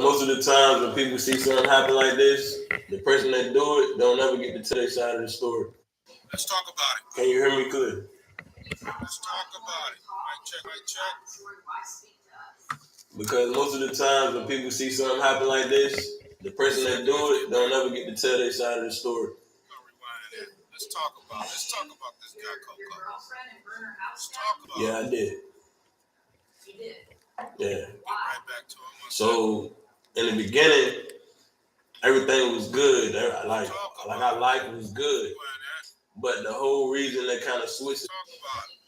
Most of the times when people see something happen like this, the person that do it don't ever get to tell their side of the story. Let's talk about it. Can you hear me clear? Let's talk about it. Mic check, mic check. Because most of the times when people see something happen like this, the person that do it don't ever get to tell their side of the story. Rewind that. Let's talk about it. Let's talk about this guy, Coco. Let's talk about it. Yeah, I did. You did. Yeah. Get right back to him. So in the beginning, everything was good. Like our life was good. But the whole reason they kind of switched. Talk about it.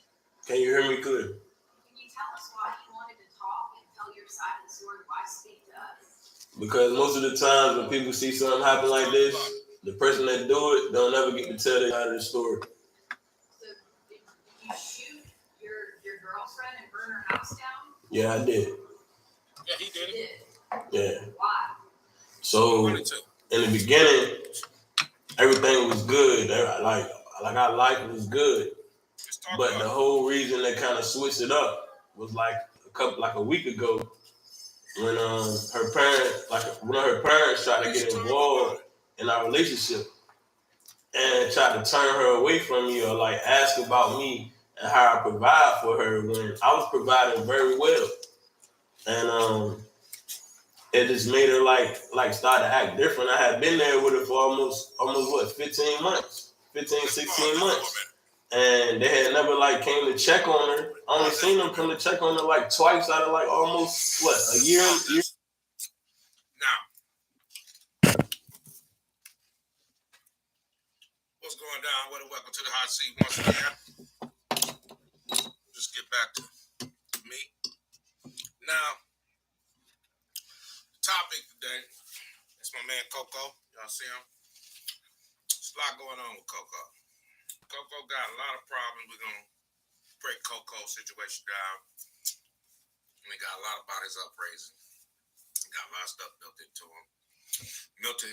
Can you hear me clear? Can you tell us why you wanted to talk and tell your side of the story? Why speak to us? Because most of the times when people see something happen like this, the person that do it don't ever get to tell their side of the story. So did you shoot your girlfriend and burn her house down? Yeah, I did. Yeah, he did it. Yeah. Why? So in the beginning, everything was good. Like our life was good. But the whole reason they kind of switched it up was like a week ago when one of her parents tried to get involved in our relationship and tried to turn her away from me or like ask about me and how I provide for her when I was providing very well. And it just made her like start to act different. I had been there with her for almost 15 months, 16 months. And they had never like came to check on her. I only seen them come to check on her like twice out of like almost a year. Now, what's going down? Welcome to the hot seat once again. Just get back to me. Now, topic today. That's my man Coco. Y'all see him? There's a lot going on with Coco. Coco got a lot of problems. We're going to break Coco's situation down. We got a lot about his upbringing. Got a lot of stuff built into him. Mental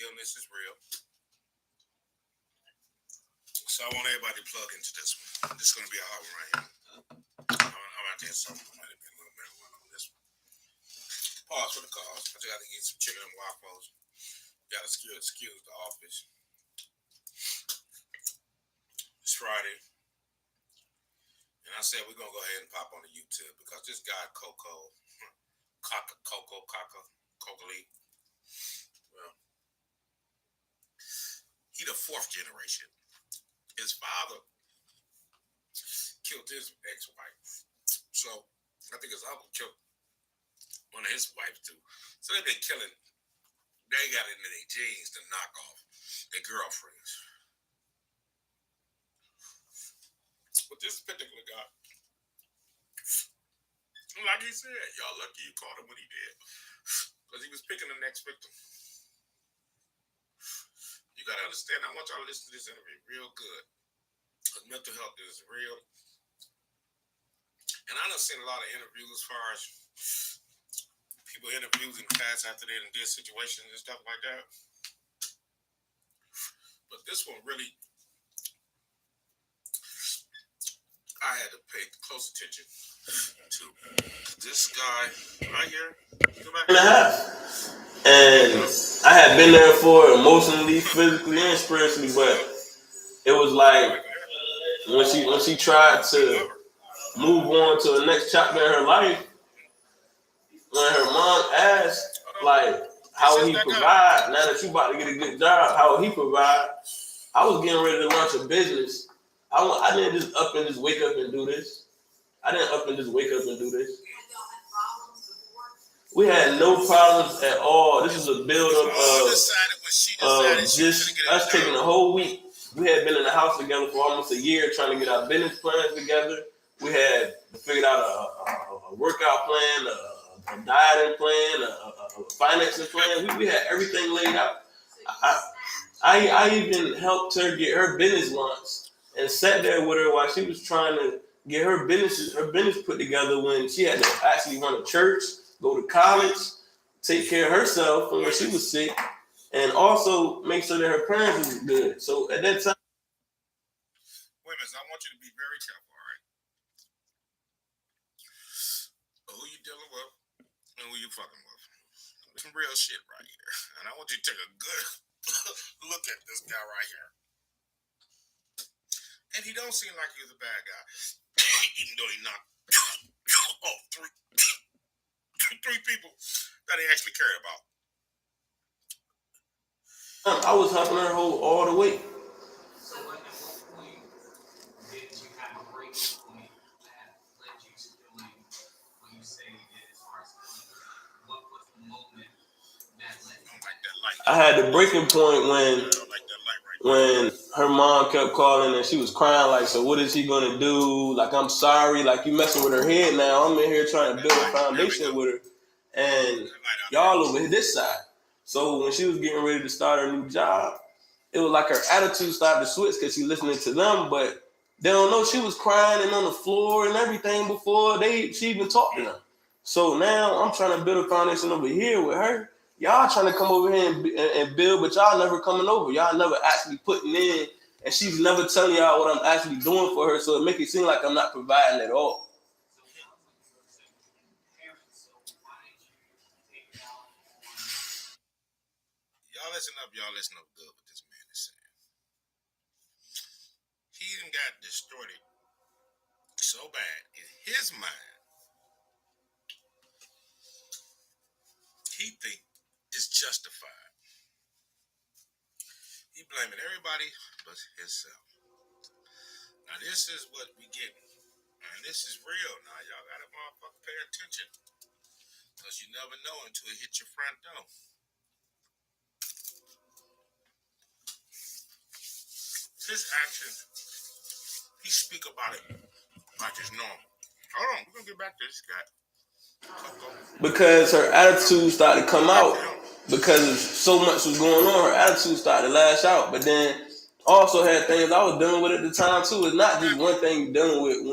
illness is real. So I want everybody to plug into this one. This is going to be a hard one right here. I'm out there something. I might have been a little marijuana on this one. Pause for the cause. I just got to eat some chicken and waffles. Got to excuse the office. It's Friday. And I said we're going to go ahead and pop on the YouTube because this guy, Coco Lee, well, he the fourth generation. His father killed his ex-wife. So I think his uncle killed one of his wives too. So they've been killing. They got it in their genes to knock off their girlfriends. But this particular guy, like he said, y'all lucky you caught him when he did. Because he was picking the next victim. You got to understand, I want y'all to listen to this interview real good. Because mental health is real. And I done seen a lot of interviews as far as people interviews in the past after they did situations and stuff like that. But this one really, I had to pay close attention to this guy right here. And a half. And I had been there for her emotionally, physically, and spiritually, but it was like when she tried to move on to the next chapter in her life, when her mom asked like how he provide, now that you about to get a good job, how he provide, I was getting ready to launch a business. I didn't just up and just wake up and do this. We had no problems at all. This is a build-up of just us taking a whole week. We had been in the house together for almost a year trying to get our business plans together. We had figured out a workout plan, a dieting plan, a financing plan. We had everything laid out. I even helped her get her business launched and sat there with her while she was trying to get her business put together when she had to actually run a church, go to college, take care of herself when she was sick, and also make sure that her parents was good. So at that time, women, I want you to be very careful, all right? Who you dealing with, And who you fucking with? Some real shit right here. And I want you to take a good look at this guy right here. And he don't seem like he's a bad guy. Even though he knocked off three people that he actually cared about. I was helping her hold all the weight. So at what point did you have a breaking point that led you to doing what you say you did as far as what was the moment that led you? Like that light. I had the breaking point when her mom kept calling and she was crying like, so what is he gonna do? Like, I'm sorry, like you messing with her head now. I'm in here trying to build a foundation with her, and y'all over this side. So when she was getting ready to start her new job, it was like her attitude started to switch because she listening to them, but they don't know she was crying and on the floor and everything before she even talked to them. So now I'm trying to build a foundation over here with her. Y'all trying to come over here and build, but y'all never coming over. Y'all never actually putting in, and she's never telling y'all what I'm actually doing for her, so it make it seem like I'm not providing at all. Y'all listen up good what this man is saying. He even got distorted so bad in his mind. He think it's justified. He blaming everybody but himself. Now this is what we getting. And this is real. Now y'all gotta motherfucker pay attention. Because you never know until it hits your front door. His action, he speak about it like it's normal. Hold on, we're gonna get back to this guy. Because her attitude started to come out because so much was going on. Her attitude started to lash out, but then also had things I was dealing with at the time too. It's not just one thing you're dealing with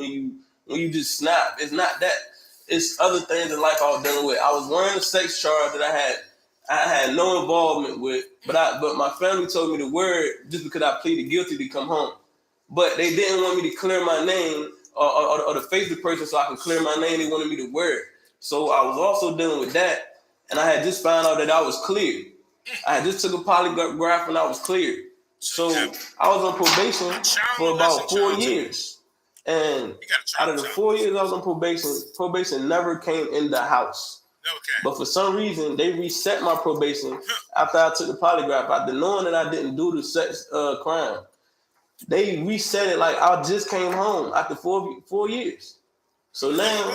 when you just snap. It's not that. It's other things in life I was dealing with. I was wearing a sex charge that I had no involvement with, but my family told me to wear it just because I pleaded guilty to come home. But they didn't want me to clear my name or to face the person so I could clear my name. They wanted me to wear it. So I was also dealing with that, and I had just found out that I was cleared. I had just took a polygraph and I was cleared. So I was on probation for about 4 years. And out of the 4 years I was on probation never came in the house. But for some reason, they reset my probation after I took the polygraph. After knowing that I didn't do the sex crime, they reset it like I just came home after 4 years. So now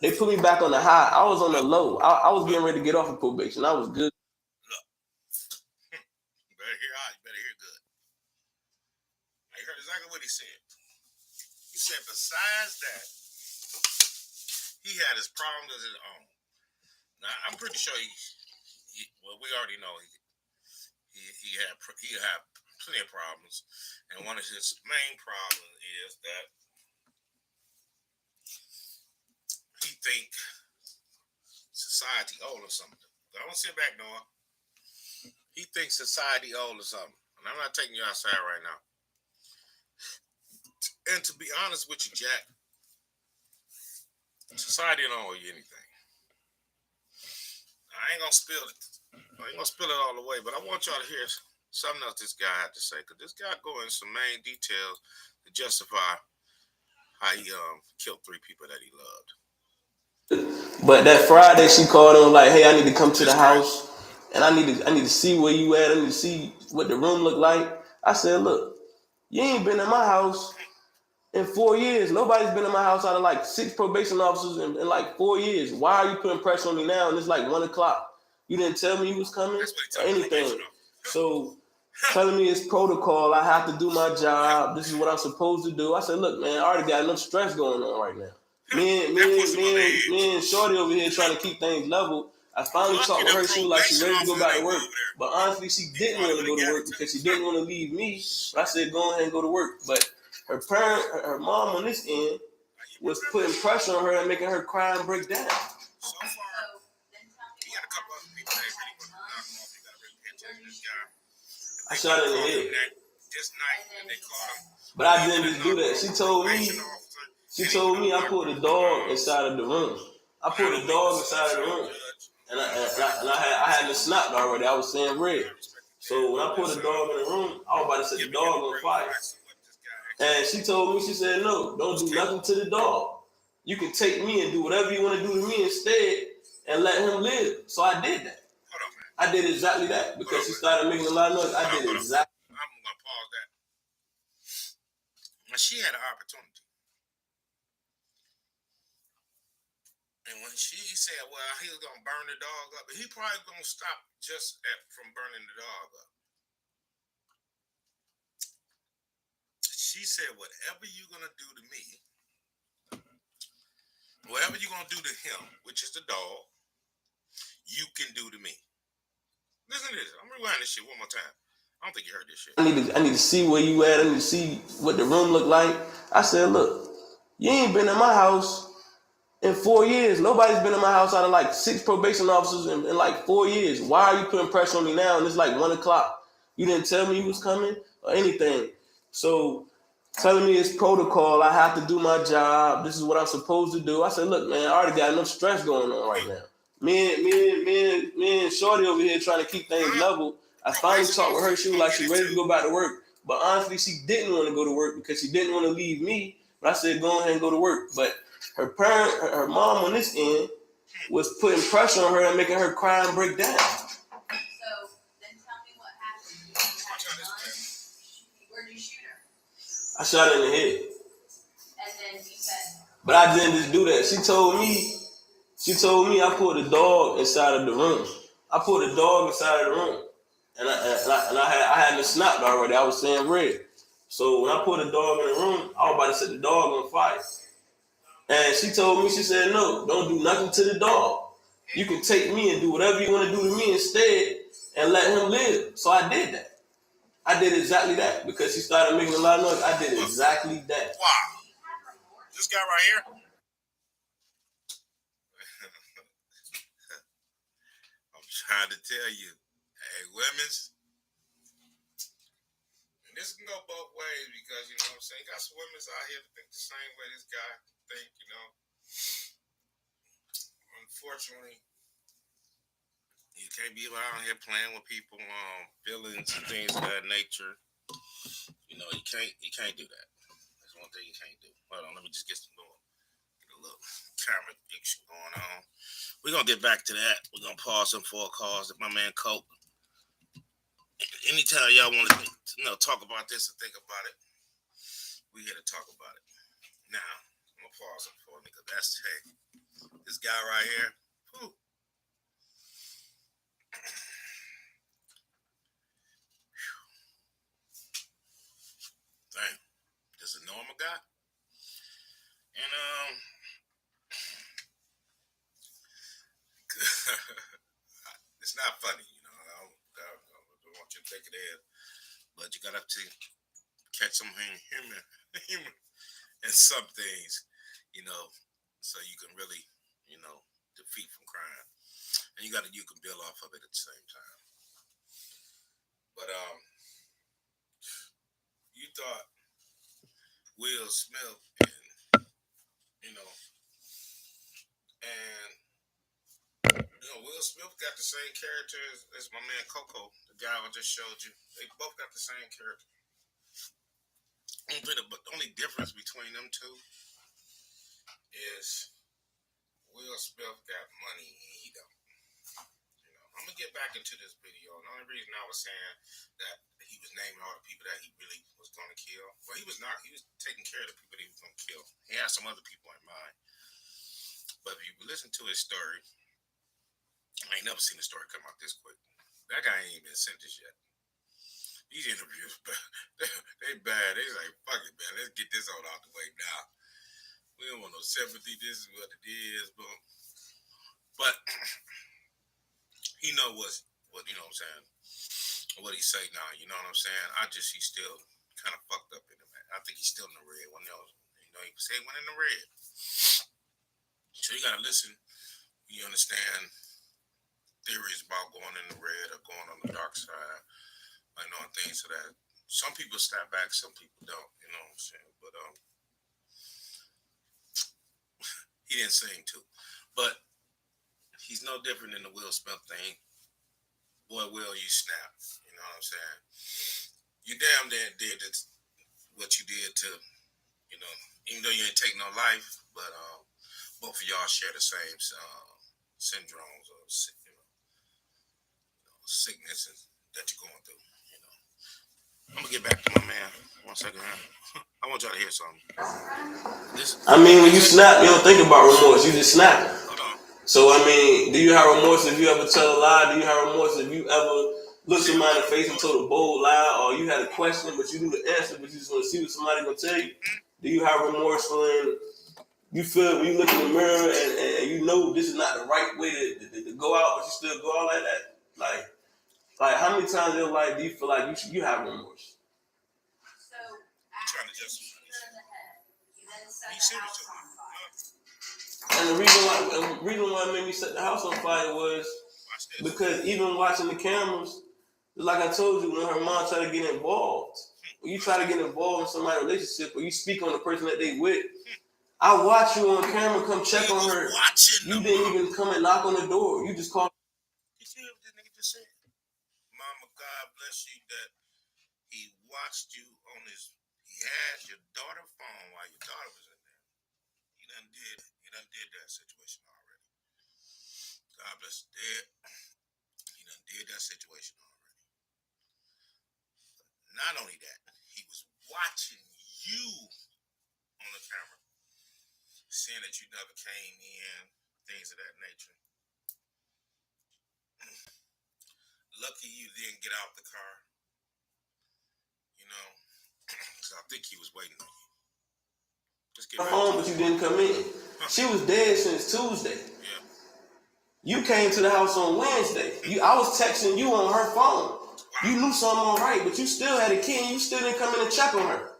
they put me back on the high. I was on the low. I was getting ready to get off of probation. I was good. Look, you better hear good. I heard exactly what he said. He said besides that, he had his problems of his own. Now I'm pretty sure we already know he had plenty of problems, and one of his main problems is that he think society owed him something. Don't sit back, Noah. He thinks society owed him something, and I'm not taking you outside right now. And to be honest with you, Jack, society don't owe you anything. I ain't gonna spill it. I ain't gonna spill it all the way, but I want y'all to hear something else this guy had to say, because this guy go into some main details to justify how he killed 3 people that he loved. But that Friday she called him like, hey, I need to come to the house and I need to see where you at. I need to see what the room look like. I said, look, you ain't been in my house in 4 years. Nobody's been in my house out of like 6 probation officers in like 4 years. Why are you putting pressure on me now? And it's like 1 o'clock. You didn't tell me you was coming or anything. So telling me it's protocol. I have to do my job. This is what I'm supposed to do. I said, look, man, I already got enough stress going on right now. Me and Shorty over here trying to keep things level. I finally talked to her. She was like, she ready to go back to work. But honestly, she didn't want to go to work because she didn't want to leave me. But I said, go ahead and go to work. But her mom on this end was putting pressure on her and making her cry and break down. So far, he had a couple other people that really want to knock him off. He got to really pinch this guy. I shot her in the head. This night, and they caught him. But I didn't just do that. She told me I pulled a dog inside of the room. I pulled a dog inside of the room. had the snot already. I was saying red. So when I put the dog in the room, I was about to set the dog on fire. And she told me, she said, no, don't do nothing to the dog. You can take me and do whatever you want to do to me instead and let him live. So I did that. I did exactly that because she started making a lot of noise. I did exactly. I'm going to pause that. When she had an opportunity. And when she said, well, he was going to burn the dog up, he probably going to stop just from burning the dog up. She said, whatever you're going to do to me, whatever you're going to do to him, which is the dog, you can do to me. Listen to this. I'm rewinding this shit one more time. I don't think you heard this shit. I need to see where you at. I need to see what the room look like. I said, look, you ain't been in my house in 4 years. Nobody's been in my house out of like 6 probation officers in like 4 years. Why are you putting pressure on me now? And it's like 1 o'clock. You didn't tell me you was coming or anything. So telling me it's protocol. I have to do my job. This is what I'm supposed to do. I said, look, man, I already got enough stress going on right now. Me and Shorty over here trying to keep things level. I finally talked with her. She was like, she ready to go back to work. But honestly, she didn't want to go to work because she didn't want to leave me. But I said, go ahead and go to work. But her parent, her mom on this end was putting pressure on her and making her cry and break down. So then tell me what happened. You had a gun? Where'd you shoot her? I shot her in the head. And then you said. But I didn't just do that. She told me I put a dog inside of the room. I put a dog inside of the room. And I had the snot already. I was saying red. So when I put a dog in the room, I was about to set the dog on fire. And she told me, she said, no, don't do nothing to the dog. You can take me and do whatever you want to do to me instead and let him live. So I did that. I did exactly that because she started making a lot of noise. I did exactly that. Wow. This guy right here. I'm trying to tell you, hey, women's, and this can go both ways because, you know what I'm saying, you got some women's out here that think the same way this guy think, you know. Unfortunately, you can't be out here playing with people, feelings and things of that nature. You know, you can't do that. That's one thing you can't do. Hold on, let me just get a little camera action going on. We're gonna get back to that. We're gonna pause some for calls. My man Cope. Anytime y'all want to talk about this or think about it, we here to talk about it. Now, I'm gonna pause it for me because that's this guy right here. Whew. Dang, just a normal guy. And it's not funny, you know. I don't want you to take it in, but you gotta catch some humor in some things, you know, so you can really, you know, defeat from crime, and you can build off of it at the same time. But you thought Will Smith and Will Smith got the same character as my man Coco, the guy I just showed you. They both got the same character. But the only difference between them two is Will Smith got money and he don't. You know, I'm gonna get back into this video. And the only reason I was saying that he was naming all the people that he really was gonna kill. Well, he was not. He was taking care of the people that he was gonna kill. He had some other people in mind. But if you listen to his story, I ain't never seen a story come out this quick. That guy ain't even been sentenced yet. These interviews, they bad. They like, fuck it, man. Let's get this all out the way now. We don't want no sympathy. This is what it is, but he know what you know what I'm saying. What he say now, you know what I'm saying. He's still kind of fucked up in the man. I think he's still in the red. He say he went in the red. So you gotta listen. You understand theories about going in the red or going on the dark side. I know things so that some people step back, some people don't, you know what I'm saying? But he didn't sing too. But he's no different than the Will Smith thing. boy, will you snap? You know what I'm saying? You damn did what you did to, you know, even though you ain't take no life, but both of y'all share the same syndromes or sicknesses that you're going through. You know, I'm gonna get back to my man. 1 second. I want y'all to hear something. I mean, when you snap, you don't think about remorse. You just snap. Hold on. So, I mean, do you have remorse if you ever tell a lie? Do you have remorse if you ever look somebody in the face and told a bold lie, or you had a question but you knew the answer but you just want to see what somebody gonna tell you? Do you have remorse when you feel when you look in the mirror and you know this is not the right way to go out, but you still go out like that? Like how many times in your life do you feel like you have remorse? So after you shoot her in the head, you then set the house on fire. And the reason why it made me set the house on fire was because even watching the cameras, like I told you, when her mom tried to get involved, when you try to get involved in somebody's relationship or you speak on the person that they with, I watch you on camera come check on her. You didn't even come and knock on the door. You just called. You see what this nigga just said? Mama, God bless you that he watched you on his. He had your daughter's phone while your daughter was in there. He done did that situation already. God bless the dead. He done did that situation already. Not only that, he was watching you on the camera, seeing that you never came in, things of that nature. Lucky you didn't get out the car, you know, because I think he was waiting on you. Just get home, but you didn't come in. She was dead since Tuesday. Yeah. You came to the house on Wednesday. I was texting you on her phone. Wow. You knew something was right, but you still had a key and you still didn't come in and check on her.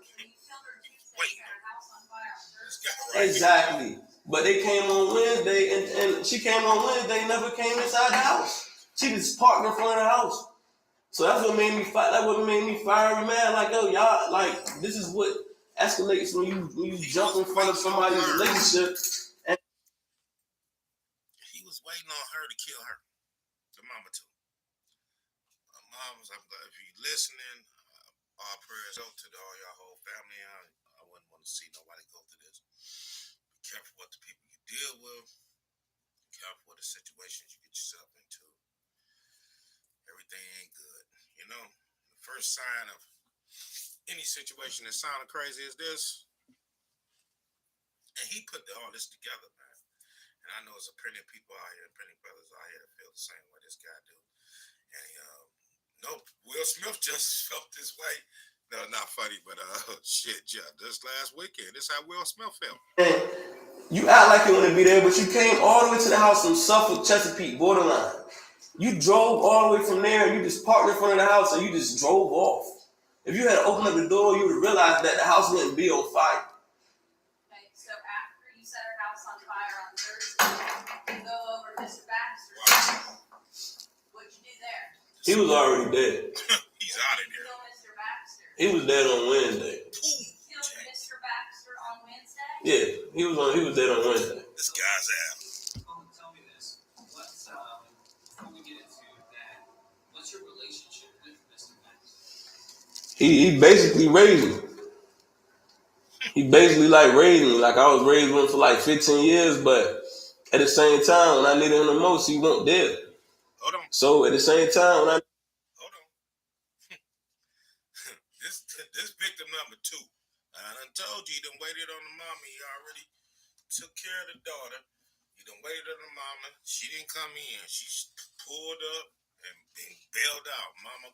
Exactly. But they came on Wednesday, and she came on Wednesday, never came inside the house. She just parked in front of the house. So that's what made me fight. That what made me fiery mad. Like, yo, y'all, like, this is what escalates when you jump in front of somebody's relationship. And he was waiting on her to kill her. The mama too. Moms, I'm glad if you're listening. Our prayers out to all your whole family. I wouldn't want to see nobody go through this. Be careful what the people you deal with. Be careful what the situations you get yourself into. Everything ain't good. You know, the first sign of any situation that sounded crazy is this. And he put all this together, man. And I know there's plenty of people out here, plenty of brothers out here that feel the same way this guy do. And no, Will Smith just felt this way. No, not funny, but shit, just last weekend. This how Will Smith felt. You act like you want to be there, but you came all the way to the house from Suffolk, Chesapeake, borderline. You drove all the way from there, and you just parked in front of the house, and you just drove off. If you had opened up the door, you would have realized that the house wouldn't be on fire. Okay, so after you set her house on fire on Thursday, you go over to Mr. Baxter's house. What'd you do there? He was already dead. He's out of there. Kill Mr. Baxter. He was dead on Wednesday. Killed Mr. Baxter on Wednesday? Yeah, he was dead on Wednesday. This guy's out. Tell me this. Before we get into that, what's your relationship with Mr. Baxter? He basically raised me. He basically like raised me. Like I was raised with him for like 15 years, but at the same time, when I needed him the most, he wasn't there. Hold on. So at the same time, when I Hold on. This victim number 2. I done told you, he done waited on the mama. He already took care of the daughter. He done waited on the mama. She didn't come in. She pulled up and bailed out. Mama,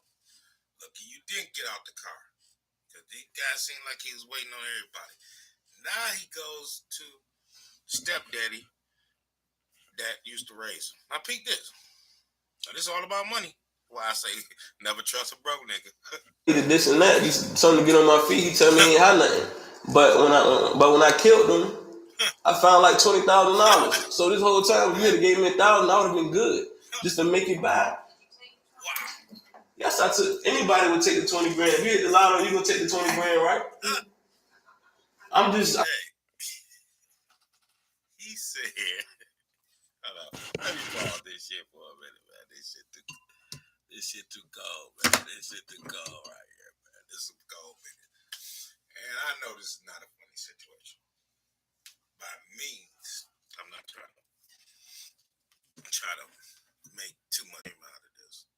lucky you didn't get out the car. Because the guy seemed like he was waiting on everybody. Now he goes to stepdaddy that used to raise him. Now peep this. Now this is all about money. Why I say never trust a broke nigga. needed this and that, something to get on my feet, he tell me he ain't had nothing. But when I killed him, I found like $20,000. So this whole time, if you had gave me $1,000, I would have been good just to make it back. Wow. Yes, I took. Anybody would take the 20 grand. If you hit the lotto, you gonna take the 20 grand, right? I'm just. Hey, he said, hold on, let me pause this shit for a minute, man. This This shit too cold, man. This shit too cold right here, man. This is cold, man. And I know this is not a funny situation. By means, I'm not trying to make too much out of this.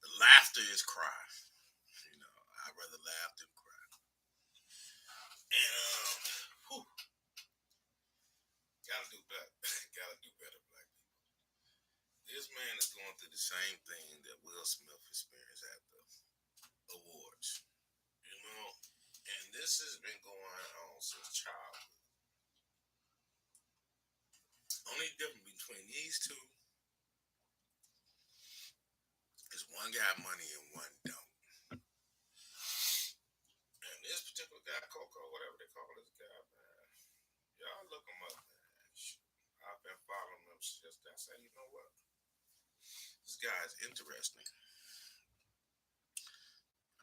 The laughter is cry. You know, I'd rather laugh than cry. And gotta do better. Gotta do better, black people. This man is going through the same thing that Will Smith experienced at the awards. You know, and this has been going on since childhood. Only difference between these two is one got money and one don't. And this particular guy, Coco, whatever they call this guy, man, y'all look him up, man. I've been following him since I said, you know what? This guy is interesting.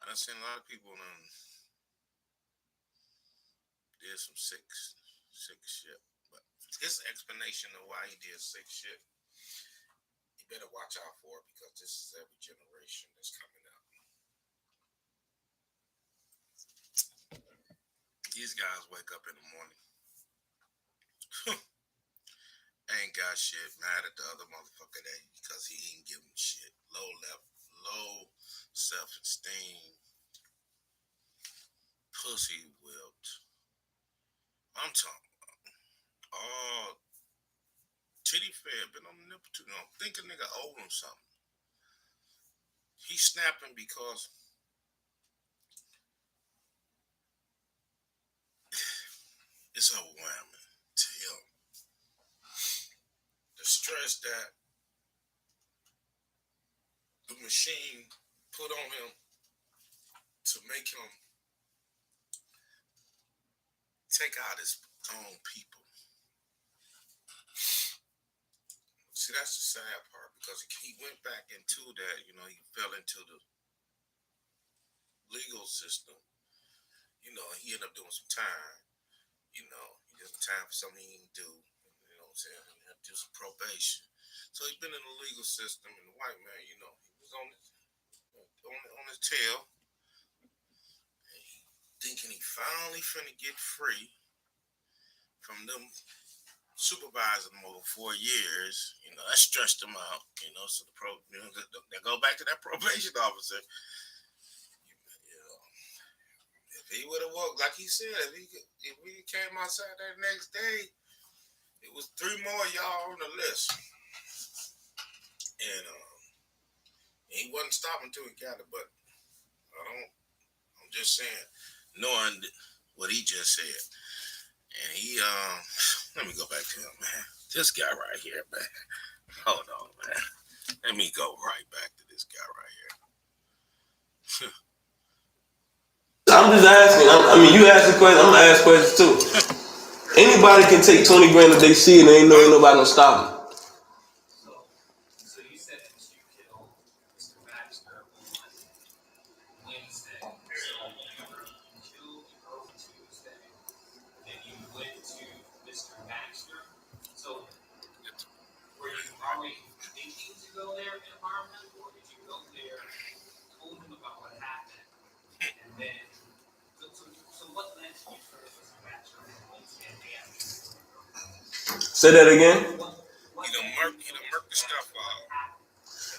I've seen a lot of people did some sick shit, but his explanation of why he did sick shit, you better watch out for it because this is every generation that's coming up. These guys wake up in the morning, ain't got shit, mad at the other motherfucker day because he didn't give him shit. Low self-esteem, pussy whipped. I'm talking about all titty fed, been on the nipple too long. Think a nigga owe him something. He's snapping because it's overwhelming to him. The stress that the machine put on him to make him take out his own people. See, that's the sad part because he went back into that, you know, he fell into the legal system. You know, he ended up doing some time. You know, he did some time for something he didn't do. You know what I'm saying? He had to do some probation. So he's been in the legal system, and the white man, you know, he was on his tail. And he thinking he finally finna get free from them supervising him over 4 years. You know, that stressed him out. You know, so they go back to that probation officer. You know, if he would have walked, like he said, if we came outside that next day, it was 3 more y'all on the list. And he wasn't stopping until he got it, but I'm just saying, knowing what he just said. And he, let me go back to him, man. This guy right here, man. Hold on, man. Let me go right back to this guy right here. I'm just asking. I mean, you ask a question, I'm gonna ask questions too. Anybody can take 20 grand if they see it and ain't nobody gonna stop them. So you said that you killed Mr. Baxter on Wednesday. So you killed on Tuesday, and you went to Mr. Baxter. So were you already thinking to go there in apartment, or did you go there, told him about what happened, and then so what led you to Mr. Baxter on Wednesday afternoon? Say that again. He done murked the stuff out.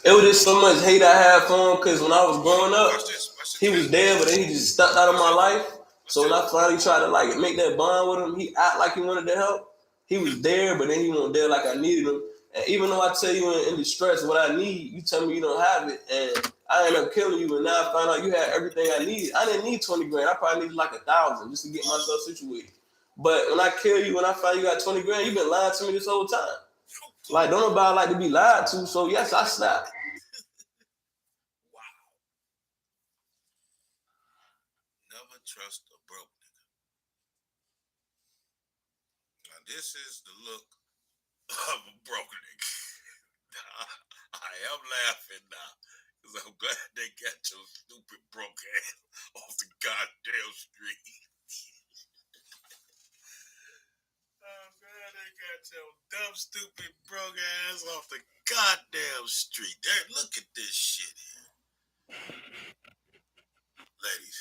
It was just so much hate I had for him because when I was growing up, he was there, but then he just stepped out of my life. So when I finally tried to like make that bond with him, he act like he wanted to help. He was there, but then he wasn't there like I needed him. And even though I tell you in distress what I need, you tell me you don't have it, and I end up killing you. And now I find out you had everything I needed. I didn't need 20 grand. I probably needed like 1,000 just to get myself situated. But when I kill you, when I find you got 20 grand, you've been lying to me this whole time. Like, don't nobody like to be lied to. So yes, I snap. Wow. Never trust a broke nigga. Now this is the look of a broke nigga. I am laughing now because I'm glad they got your stupid broke ass off the goddamn street. I'm glad they got your dumb, stupid, broke ass off the goddamn street. There, look at this shit here. Ladies,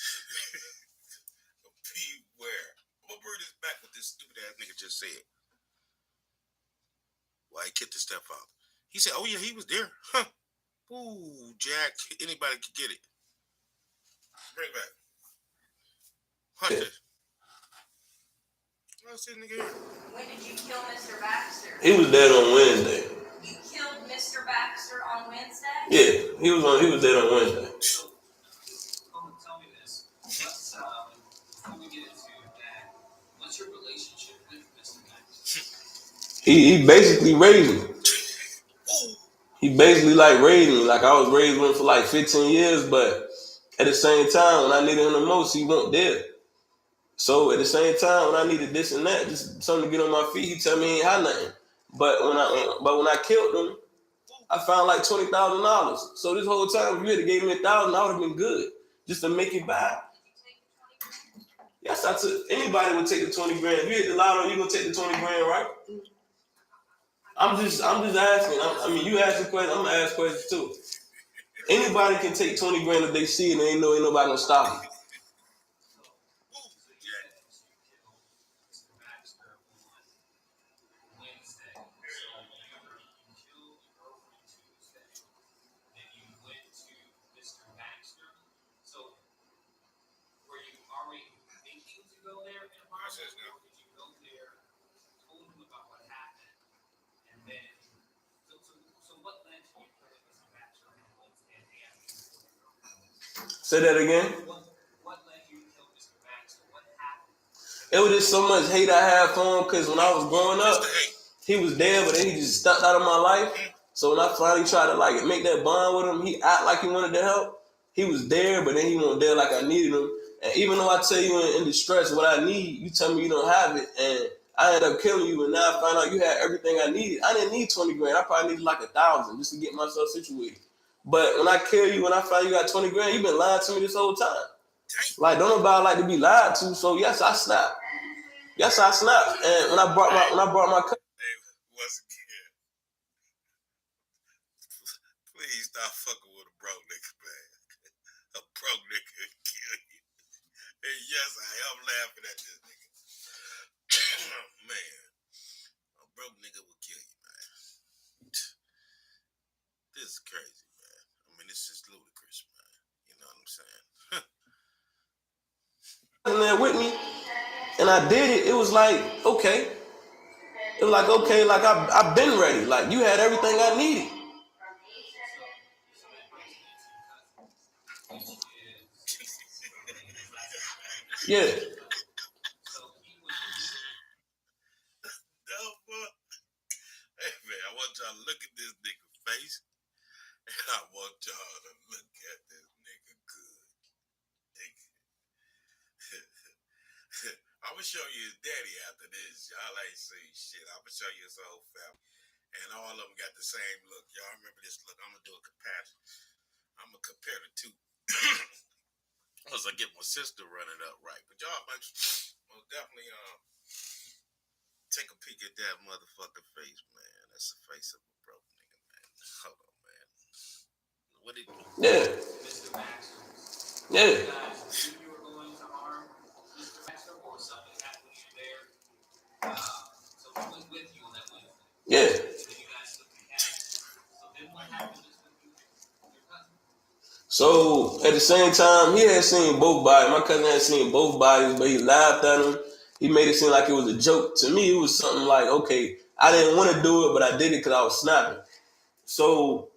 beware. I'm gonna bring this back what this stupid ass nigga just said. Why he kicked the step out? He said, "Oh yeah, he was there." Huh? Ooh, Jack. Anybody can get it. Bring it back. Watch this. What's this nigga here? When did you kill Mr. Baxter? He was dead on Wednesday. You killed Mr. Baxter on Wednesday? Yeah, he was dead on Wednesday. Tell me this. Before we get into that, what's your relationship with Mr. Baxter? He basically raised me. He basically like raised me. Like I was raised with him for like 15 years, but at the same time, when I needed him the most, he wasn't there. So at the same time, when I needed this and that, just something to get on my feet, he tell me he ain't had nothing. But when I killed him, I found like $20,000. So this whole time, if you had gave me $1,000, I would have been good just to make it back. Yes, I took. Anybody would take the 20 grand. If you hit the lotto, you gonna take the 20 grand, right? I'm just asking. I mean, you ask a question, I'm gonna ask questions too. Anybody can take 20 grand if they see it and ain't nobody gonna stop you. Say that again. What led you to kill Mr. Baxter? What happened? It was just so much hate I had for him because when I was growing up, he was there, but then he just stepped out of my life. So when I finally tried to like make that bond with him, he act like he wanted to help. He was there, but then he wasn't there like I needed him. And even though I tell you in distress what I need, you tell me you don't have it, and I end up killing you. And now I find out you had everything I needed. I didn't need 20 grand. I probably needed like 1,000 just to get myself situated. But when I kill you, when I find you got 20 grand, you've been lying to me this whole time. Like, don't nobody like to be lied to. So yes, I snapped. Yes, I snapped. And when I brought my cousin. Hey, once again, please stop fucking with a broke nigga, man. A broke nigga will kill you. And yes, I am laughing at this nigga. Man, a broke nigga will kill you, man. This is crazy, man. I mean, this is ludicrous, man. You know what I'm saying? In there with me, and I did it. It was like, okay. It was like, okay, like I've been ready. Like you had everything I needed. Yeah. Hey, man, I want y'all to look at this nigga's face, and I want y'all to look at this nigga good. I'm gonna show you his daddy after this. Y'all ain't seen shit. I'm gonna show you his whole family. And all of them got the same look. Y'all remember this look? I'm gonna do a comparison. I'm gonna compare the two. Once I get my sister running up right. But y'all most definitely take a peek at that motherfucker face, man. That's the face of a broke nigga, man. Hold on, man. What did you do? Yeah. Mr. Baxter. Yeah. You guys knew you were going to harm Mr. Baxter, or something happened when you were there? So he was with you on that Wednesday. Yeah. And then you guys took the cash. So then what happened with your cousin? So at the same time, he had seen both bodies. My cousin had seen both bodies, but he laughed at him. He made it seem like it was a joke. To me, it was something like, okay, I didn't want to do it, but I did it because I was snapping. So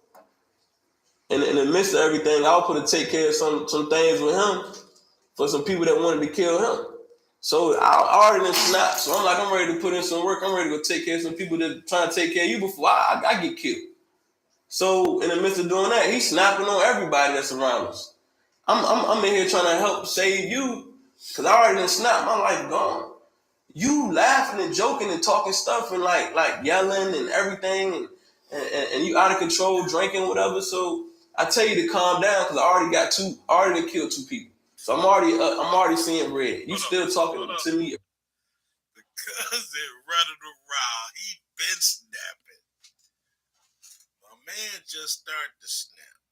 in the midst of everything, I was put to take care of some things with him for some people that wanted to kill him. So I already done snapped. So I'm like, I'm ready to put in some work. I'm ready to go take care of some people that trying to take care of you before I get killed. So in the midst of doing that, he's snapping on everybody that's around us. I'm in here trying to help save you because I already done snapped. My life gone. You laughing and joking and talking stuff and like yelling and everything and you out of control, drinking, whatever. So I tell you to calm down because I already killed 2 people. So I'm already seeing red. You still talking to me? The cousin running around. He been snapping. My man just started to snap.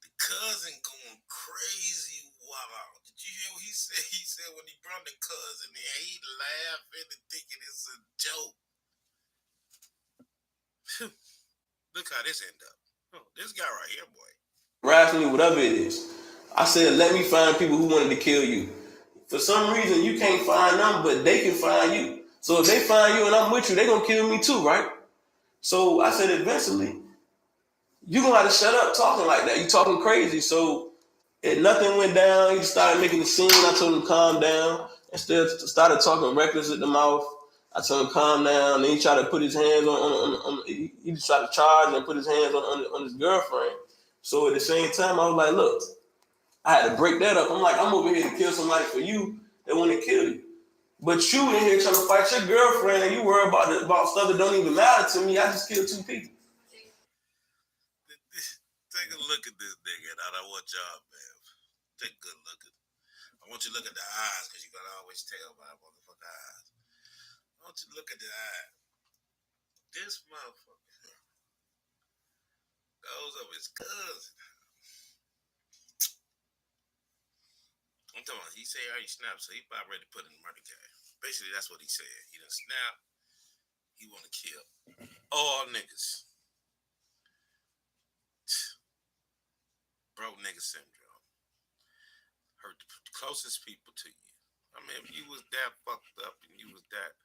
The cousin going crazy. Wow. Did you hear what he said? He said when he brought the cousin in, he laughing and thinking it's a joke. Look how this end up. Oh, this guy right here, boy. Rationally, whatever it is. I said, let me find people who wanted to kill you. For some reason, you can't find them, but they can find you. So if they find you and I'm with you, they're going to kill me too, right? So I said, eventually, you're going to have to shut up talking like that. You're talking crazy. So nothing went down. He started making a scene. I told him calm down. Instead, started talking reckless at the mouth. I told him calm down. Then he tried to put his hands on he just tried to charge and put his hands on his girlfriend. So at the same time, I was like, look, I had to break that up. I'm like, I'm over here to kill somebody for you that want to kill you. But you in here trying to fight your girlfriend and you worry about stuff that don't even matter to me. I just killed 2 people. Take a look at this nigga, and I want y'all, man. Take a good look at. I want you to look at the eyes, because you gotta always tell by motherfucking eyes. I want you to look at the eyes. This motherfucker goes up his cousin. I'm talking about, he said he already snapped, so he about ready to put in the murder case. Basically, that's what he said. He done snap. He want to kill all niggas. Broke nigga syndrome. Hurt the closest people to you. I mean, if you was that fucked up and you was that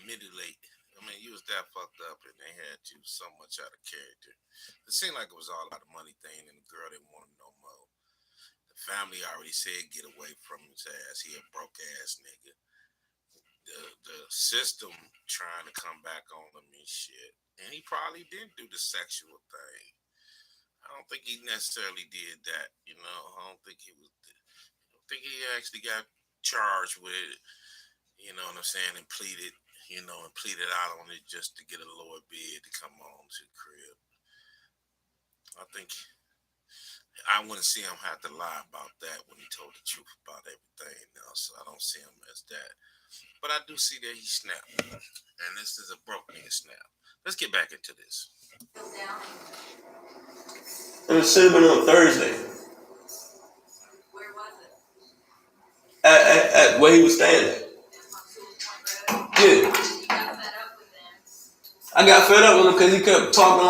mutilated, I mean, you was that fucked up and they had you so much out of character. It seemed like it was all about the money thing and the girl didn't want him no more. The family already said get away from his ass. He a broke ass nigga. The system trying to come back on him and shit. And he probably didn't do the sexual thing. I don't think he necessarily did that, you know. I don't think he actually got charged with it, you know what I'm saying, and pleaded out on it just to get a lower bid to come on to the crib. I think I wouldn't see him have to lie about that when he told the truth about everything else. I don't see him as that. But I do see that he snapped. And this is a broke nigga snap. Let's get back into this. And it should have been on Thursday. Where was it? At where he was staying at. Yeah. You got fed up with them. I got fed up with him because he kept talking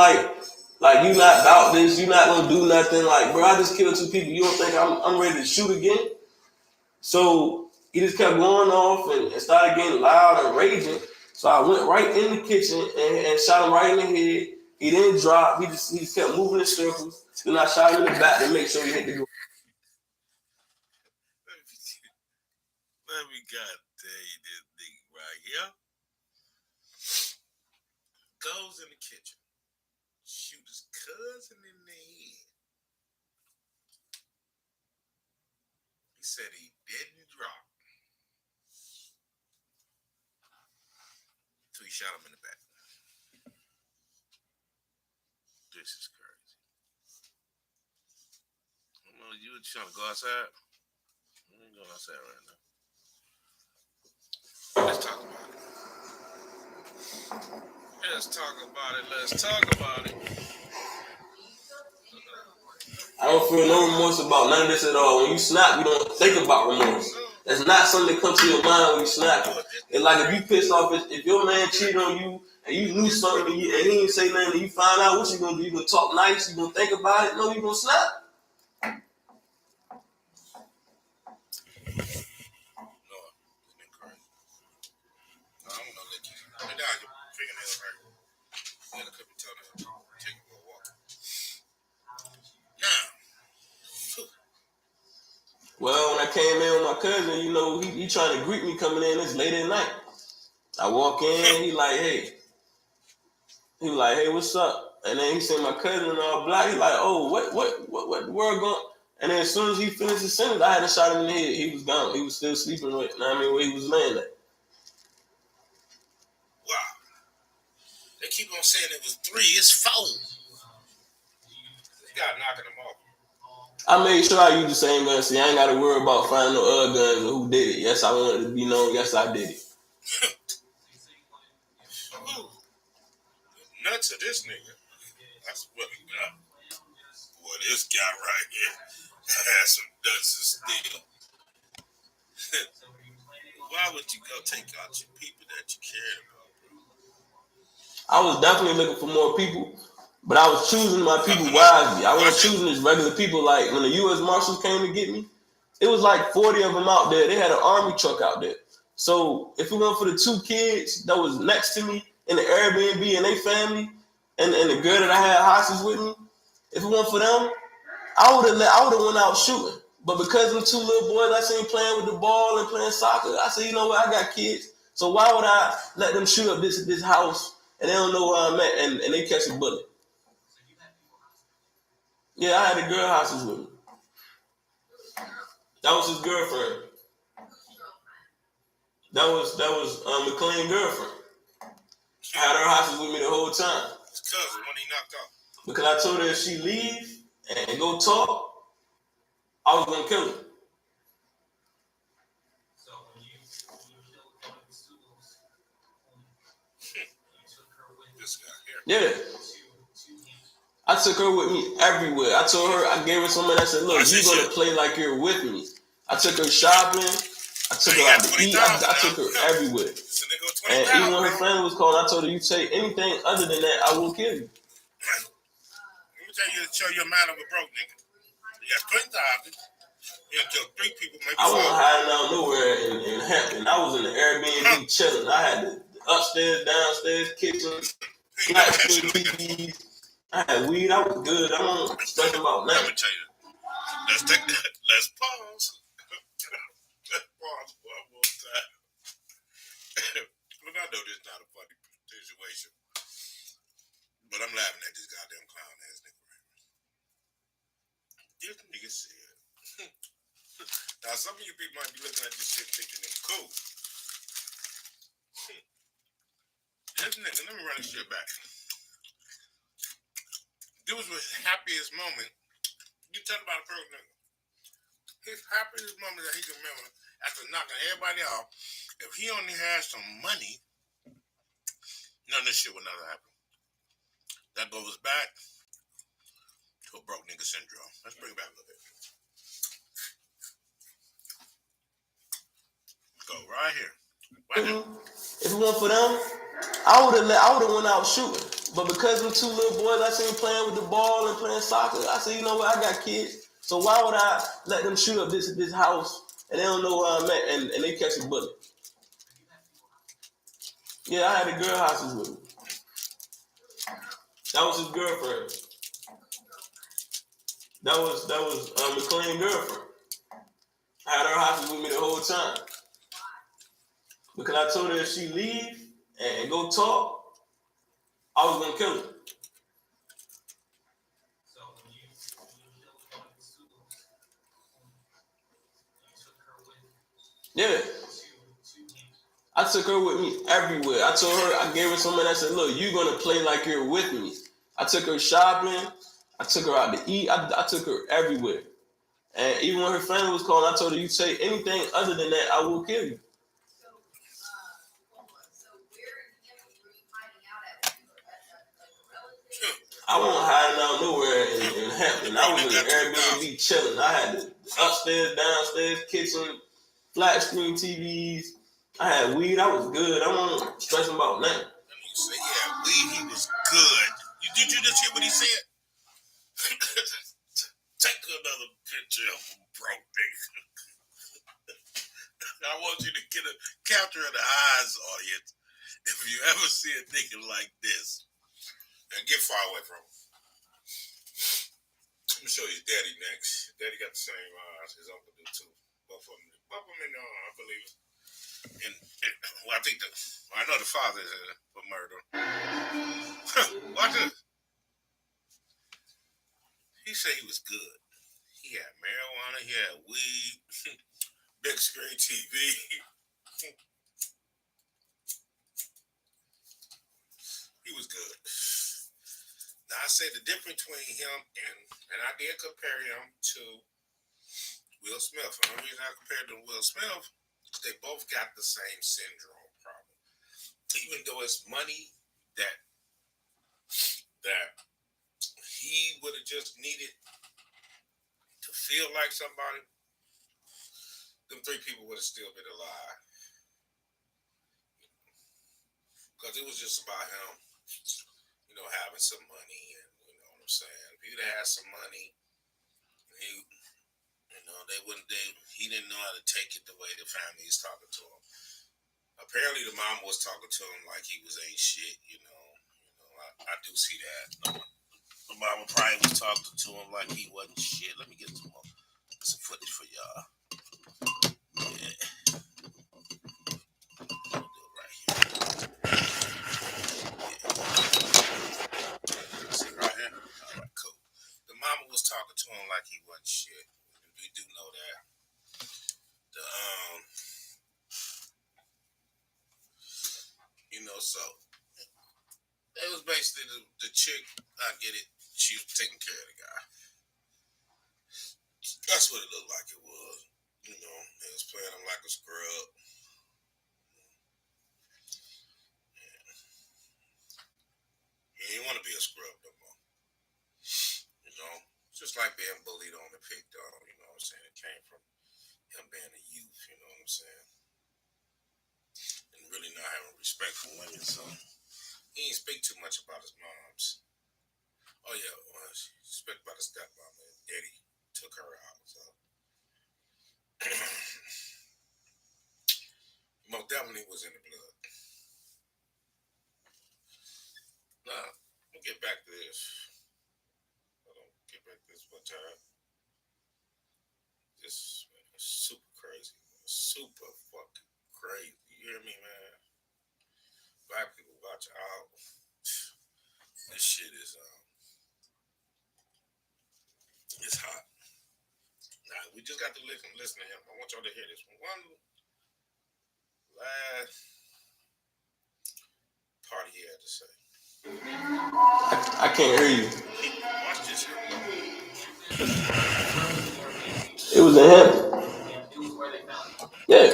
like you not about this, you not gonna do nothing. Like, bro, I just killed 2 people. You don't think I'm ready to shoot again? So he just kept going off and started getting loud and raging. So I went right in the kitchen and shot him right in the head. He didn't drop. He just kept moving in circles. Then I shot him in the back to make sure he hit the ground. Let me God tell you this nigga right here. Goes in the kitchen. Shoot his cousin in the head. He said he didn't drop. So he shot him in the back. This is crazy. Well, you trying to go outside? You ain't going outside right now. Let's talk about it. Let's talk about it. I don't feel no remorse about none of this at all. When you snap, you don't think about remorse. That's not something that comes to your mind when you snap. It's like if you pissed off, if your man cheated on you and you knew something and he didn't say nothing and you find out, what you gonna do? You gonna talk nice? You gonna think about it? No, you gonna snap. Well, when I came in with my cousin, you know, he trying to greet me coming in. It's late at night. I walk in, he like, hey, what's up? And then he seen my cousin all black. He like, oh, what the world going? And then as soon as he finished his sentence, I had a shot him in the head. He was gone. He was still sleeping with, where he was laying at. Wow. They keep on saying it was 3. It's 4. They got knocking them off. I made sure I used the same gun. See, I ain't got to worry about finding no other guns or who did it. Yes, I wanted to be known. Yes, I did it. Ooh, the nuts of this nigga. That's what we got. Boy, this guy right here has some nuts of steel. Why would you go take out your people that you care about, bro? I was definitely looking for more people, but I was choosing my people wisely. I wasn't choosing just regular people. Like when the U.S. Marshals came to get me, it was like 40 of them out there. They had an army truck out there. So if it weren't for the 2 kids that was next to me in the Airbnb and their family, and the girl that I had hostage with me, if it weren't for them, I would have went out shooting. But because them 2 little boys I seen playing with the ball and playing soccer, I said, you know what, I got kids. So why would I let them shoot up this house and they don't know where I'm at and they catch a bullet? Yeah, I had a girl hostage with me. That was his girlfriend. That was McLean's girlfriend. I had her hostage with me the whole time. His cousin, when he knocked out. Because I told her if she leave and go talk, I was gonna kill her. So when you killed one of the students, you took her with This guy here. Yeah. to him. I took her with me everywhere. I told her, I gave her something. I said, look, you're going to play like you're with me. I took her shopping. I took her out to eat. I took her everywhere. And even when her friend was calling, I told her, you say anything other than that, I will kill you. Let me tell you to show you a man of a broke nigga. You got 20,000. You gonna kill 3 people, maybe 4. I wasn't hiding out nowhere in Hampton. I was in the Airbnb chilling. I had the upstairs, downstairs, kitchen, flat screen TVs. I had weed. I was good. I don't stress about Let nothing. me tell you. Let's take that. Let's pause. Let's pause one more time. Look, I know this is not a funny situation, but I'm laughing at this goddamn clown ass nigga right here. This nigga said. Now, some of you people might be looking at this shit thinking it's cool. This nigga, let me run this shit back. This was his happiest moment. You tell about a broke nigga. His happiest moment that he can remember after knocking everybody out. If he only had some money, none of this shit would never happen. That goes back to a broke nigga syndrome. Let's bring it back a little bit. Let's go right here. Right here. If it weren't for them, I would have went out shooting. But because them 2 little boys I seen playing with the ball and playing soccer, I said, you know what, I got kids. So why would I let them shoot up this house and they don't know where I'm at and they catch a bullet? Yeah, I had a girl hostage with me. That was his girlfriend. That was McLean's girlfriend. I had her hostage with me the whole time. Because I told her if she leave and go talk, I was gonna kill her. So when you killed one of the students, you took her with Yeah. to him. I took her with me everywhere. I told her, I gave her something. I said, look, you're going to play like you're with me. I took her shopping. I took her out to eat. I took her everywhere. And even when her friend was calling, I told her, you say anything other than that, I will kill you. So, so where in Hampton were you hiding out at? Were you at like a relative? I wasn't hiding out nowhere in Hampton. I was in the Airbnb chilling. I had the upstairs, downstairs, kitchen, flat screen TVs. I had weed. I was good. I wasn't stressing about nothing. You say, yeah, weed, he was good. Did you just hear what he said? Take another picture of him, broke nigga. I want you to get a capture of the eyes, audience. If you ever see a nigga like this, and get far away from him. Let me show you his daddy next. Daddy got the same eyes. His uncle do too. Both of them in I believe. And well, I know the father is for murder. Watch this. He said he was good. He had marijuana, he had weed, big screen TV. He was good. Now I said the difference between him and I did compare him to Will Smith. The only reason I compared to Will Smith is they both got the same syndrome problem. even though it's money that he would have just needed to feel like somebody, them 3 people would have still been alive. Because it was just about him, having some money, and you know what I'm saying. If he'd had some money, he didn't know how to take it the way the family is talking to him. Apparently, the mom was talking to him like he was ain't shit. I do see that. The mama probably was talking to him like he wasn't shit. Let me get some footage for y'all. Yeah. I'll do it right here. Yeah. See right here? All right, cool. The mama was talking to him like he wasn't shit. We do know that. So it was basically the chick. I get it. She was taking care of the guy. That's what it looked like it was. They was playing him like a scrub. He didn't want to be a scrub no more. Just like being bullied on and picked on. You know what I'm saying? It came from him being a youth. You know what I'm saying? And really not having respect for women. So he didn't speak too much about his moms. Oh yeah, he spoke about his stepmom. And Eddie took her out. So most definitely was in the blood. Now, we'll get back to this. One time. This is super crazy. Super fucking crazy. You hear me, man? Black people watch out. This shit is it's hot. Now, we just got to listen to him. I want y'all to hear this one last part he had to say. I can't hear you. Watch this here. It was in him. It was where they found it. Yeah. And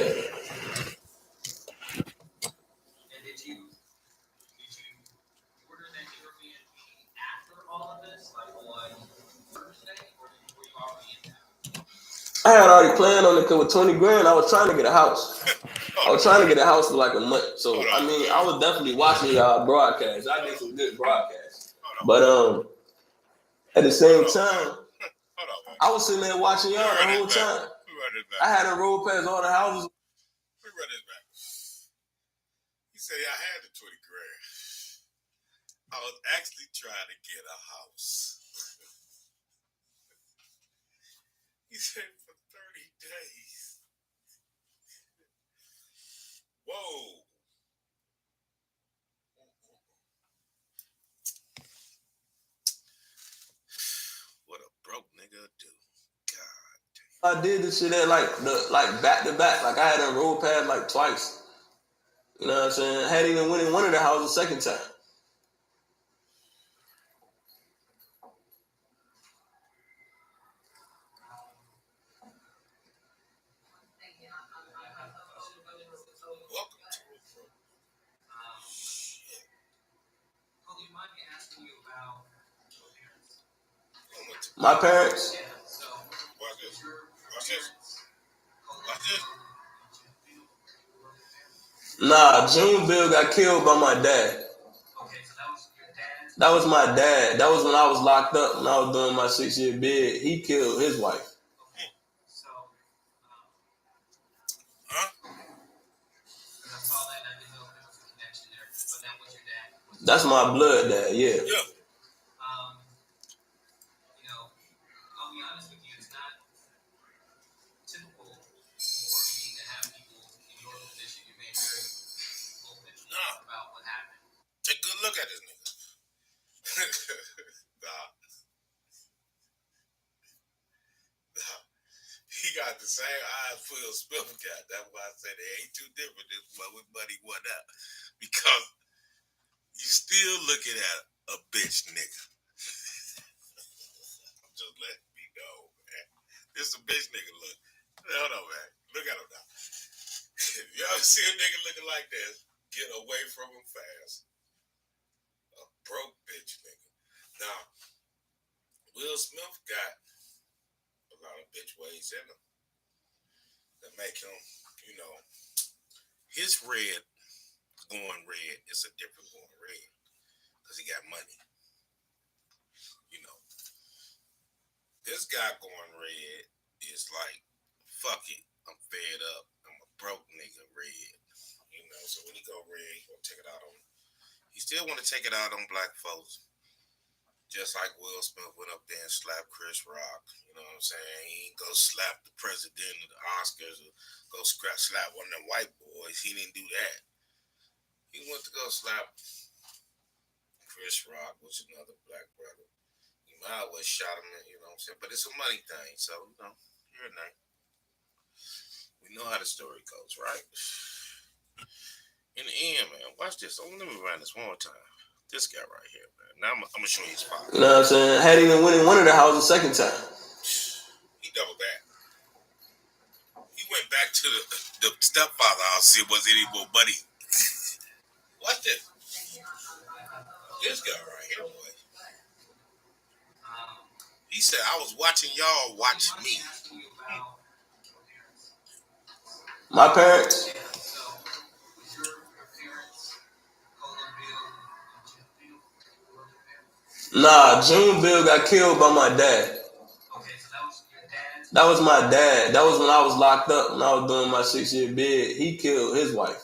did you order that Airbnb after all of this, like on Thursday, or were you already in town? I had already planned on it because with 20 grand, I was trying to get a house. I was trying to get a house for like a month. So, I mean, I was definitely watching y'all broadcasts. I did some good broadcasts. But at the same time, I was sitting there watching y'all the whole time. I had to roll past all the houses. We run this back. He said, I had the 20 grand. I was actually trying to get a house. He said, for 30 days. Whoa. What a broke nigga do. God. I did this shit at like back to back. Like I had to roll past like twice. You know what I'm saying? I hadn't even went in one of the houses the second time. My parents? Yeah, so watch this. Watch this. Watch this. Nah, June Bill got killed by my dad. Okay, so that was your dad? That was my dad. That was when I was locked up, when I was doing my 6-year bid. He killed his wife. Okay, so, huh? I saw that and I didn't know if there was a connection there, but that was your dad. That's my blood dad, yeah. Yeah. I'll be honest with you, it's not typical for me to have people in your position. You may be very open about what happened. Take a good look at this nigga. Nah. He got the same eyes Phil Smith got. That's why I said they ain't too different. This one with Buddy one up. Because you still looking at a bitch nigga. I'm just letting me know, man. This a bitch nigga look. Hold on, man. Look at him now. If you ever see a nigga looking like this, get away from him fast. A broke bitch nigga. Now, Will Smith got a lot of bitch ways in him that make him, you know, his red going red is a different going red because he got money. You know, this guy going red is like, fuck it, I'm fed up. I'm a broke nigga red. You know, so when he go red, he gonna take it out on. He still want to take it out on black folks. Just like Will Smith went up there and slapped Chris Rock. You know what I'm saying? He ain't go slap the president of the Oscars or go slap one of them white boys. He didn't do that. He went to go slap Chris Rock, which is another black brother. He might have well shot him, you know what I'm saying? But it's a money thing, so, you know, here and there. We know how the story goes, right? In the end, man, watch this. Oh, let me run this one more time. This guy right here, man. Now I'm going to show you his pocket. You know what I'm saying? Had even winning one of the houses the second time. He doubled back. He went back to the stepfather house, see if was any more money. Watch this. This guy right here, boy. He said, I was watching y'all watch me. My parents? Nah, June Bill got killed by my dad. That was my dad. That was when I was locked up, when I was doing my 6-year bid. He killed his wife.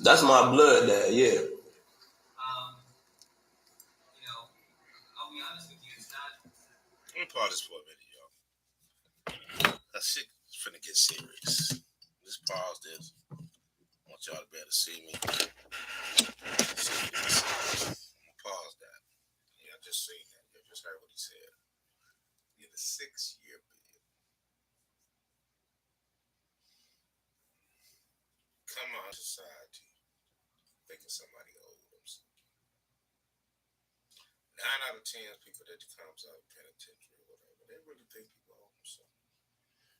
That's my blood dad, yeah. Let me pause this for a minute, y'all. That shit is finna get serious. Just pause this. I want y'all to be able to see me. Pause that. Yeah, I just seen that. You just heard what he said. He had a 6-year bid. Come on, society. Thinking somebody owed them something. 9 out of 10 people that comes out of penitentiary or whatever, they really think people owe them something.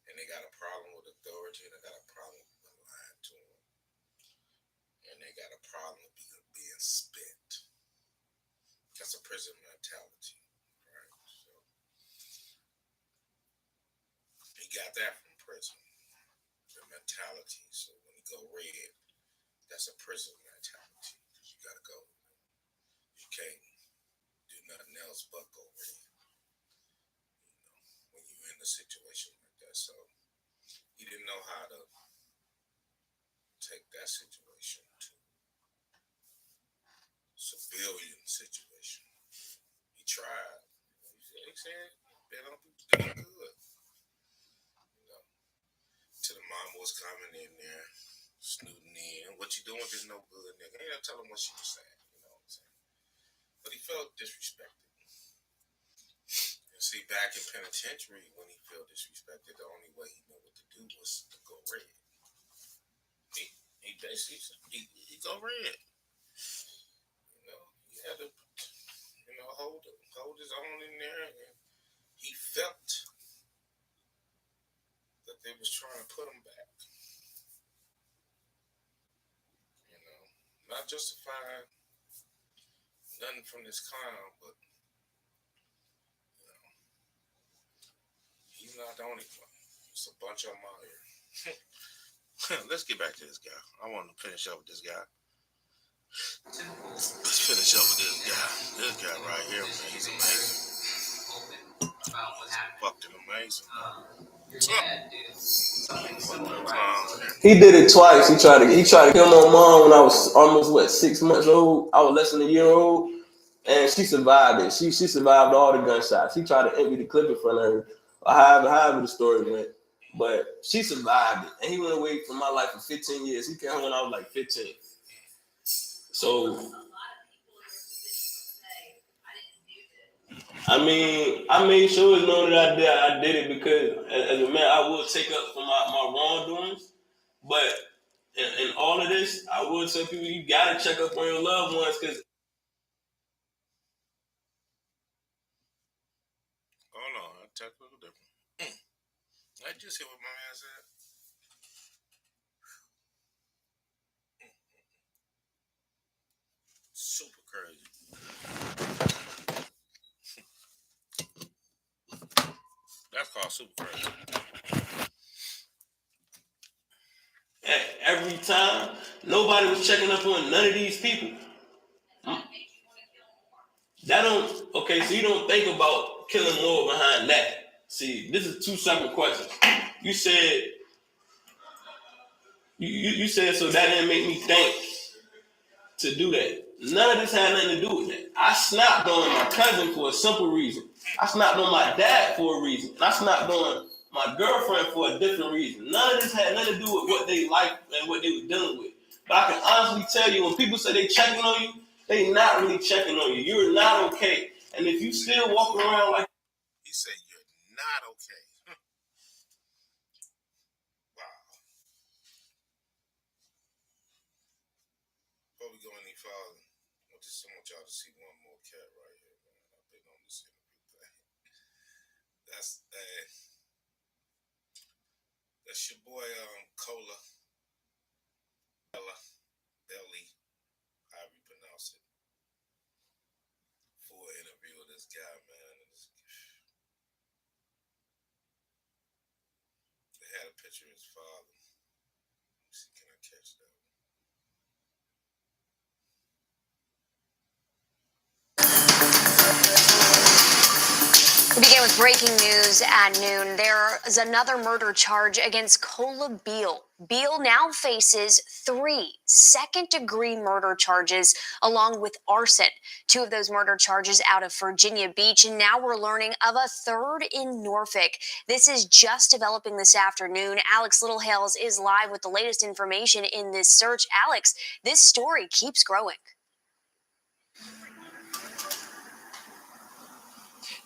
And they got a problem with authority, and they got a problem with lying to them. And they got a problem with being spent. That's a prison mentality, right? So he got that from prison, the mentality. So when you go red, that's a prison mentality. You gotta go. You can't do nothing else but go red. You know, when you're in a situation like that. So he didn't know how to take that situation to civilian situation. He tried. He said, they don't do good. You know, till the mama was coming in there, snooting in. What you doing is no good, nigga. Ain't no telling what she was saying. You know what I'm saying? But he felt disrespected. And see, back in penitentiary, when he felt disrespected, the only way he knew what to do was to go red. He basically he go red. You know, he had to, you know, hold his own in there, and he felt that they was trying to put him back. You know, not justifying nothing from this clown, but you know, he's not the only one. It's a bunch of them out here. Let's get back to this guy. I want to finish up with this guy. Let's finish up with this guy. This guy right here, man, he's amazing. Fucking amazing. He did it twice. He tried to kill my mom when I was almost 6 months old. I was less than a year old, and she survived it. She survived all the gunshots. He tried to empty the clip in front of her. However the story went, but she survived it. And he went away from my life for 15 years. He came home when I was like 15. So I mean, I made sure it's known that I did it because as a man, I will take up for my wrongdoings. But in all of this, I will tell people you gotta check up on your loved ones because. Hold on, I just hear what my man said. Super crazy. That's called super crazy. Every time, nobody was checking up on none of these people. That don't, okay, so you don't think about killing more behind that. See, this is two separate questions. You said, you said, so that didn't make me think to do that. None of this had nothing to do with that. I snapped on my cousin for a simple reason. I snapped on my dad for a reason. And I snapped on my girlfriend for a different reason. None of this had nothing to do with what they liked and what they were dealing with. But I can honestly tell you, when people say they checking on you, they not really checking on you. You're not okay. And if you still walk around like... He said you're not okay. Wow. Before we go any further, I just want y'all to see one more cat right here, man. I've been on this interview thing. That's your boy Cola Belly, however you pronounce it. Full interview with this guy, man. They had a picture of his father. Let me see, can I catch that? We begin with breaking news at noon. There is another murder charge against Cola Beale. Beale now faces 3 second-degree murder charges along with arson. 2 of those murder charges out of Virginia Beach, and now we're learning of a third in Norfolk. This is just developing this afternoon. Alex Littlehales is live with the latest information in this search. Alex, this story keeps growing.